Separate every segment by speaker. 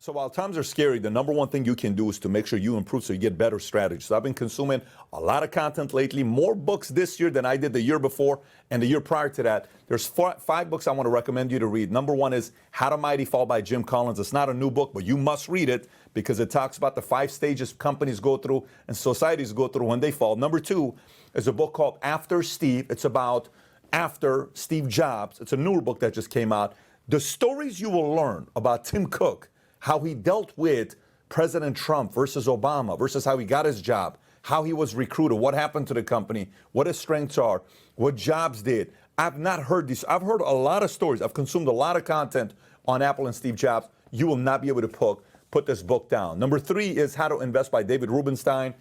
Speaker 1: So while times are scary, the number one thing you can do is to make sure you improve so you get better strategies. So I've been consuming a lot of content lately, more books this year than I did the year before and the year prior to that. There's five books I want to recommend you to read. Number one is How to Mighty Fall by Jim Collins. It's not a new book, but you must read it because it talks about the 5 stages companies go through and societies go through when they fall. Number two is a book called After Steve. It's about after Steve Jobs. It's a newer book that just came out. The stories you will learn about Tim Cook, how he dealt with President Trump versus Obama, versus how he got his job, how he was recruited, what happened to the company, what his strengths are, what Jobs did. I've not heard these. I've heard a lot of stories. I've consumed a lot of content on Apple and Steve Jobs. You will not be able to put this book down. Number 3 is How to Invest by David Rubenstein,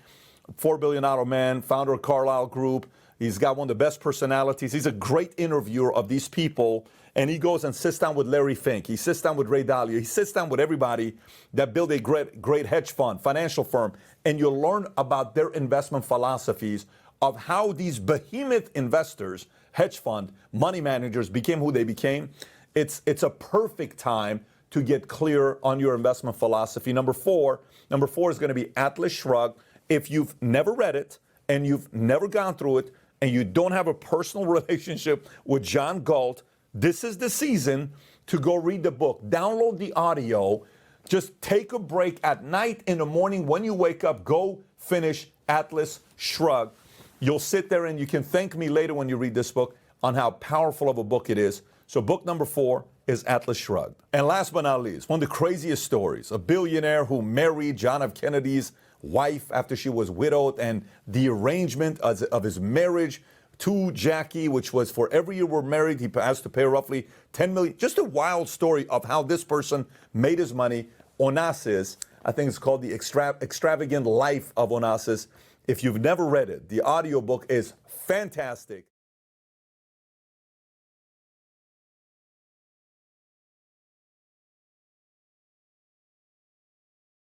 Speaker 1: $4 billion man, founder of Carlyle Group. He's got one of the best personalities. He's a great interviewer of these people. And he goes and sits down with Larry Fink. He sits down with Ray Dalio. He sits down with everybody that build a great hedge fund, financial firm. And you'll learn about their investment philosophies of how these behemoth investors, hedge fund, money managers became who they became. It's a perfect time to get clear on your investment philosophy. Number four is going to be Atlas Shrugged. If you've never read it and you've never gone through it and you don't have a personal relationship with John Galt, this is the season to go read the book. Download the audio. Just take a break at night, in the morning, when you wake up, go finish Atlas Shrugged. You'll sit there and you can thank me later when you read this book on how powerful of a book it is. So book number 4 is Atlas Shrugged. And last but not least, one of the craziest stories, a billionaire who married John F. Kennedy's wife after she was widowed, and the arrangement of his marriage to Jackie, which was for every year we're married, he has to pay roughly $10 million. Just a wild story of how this person made his money. Onassis, I think it's called The Extravagant Life of Onassis. If you've never read it, the audiobook is fantastic.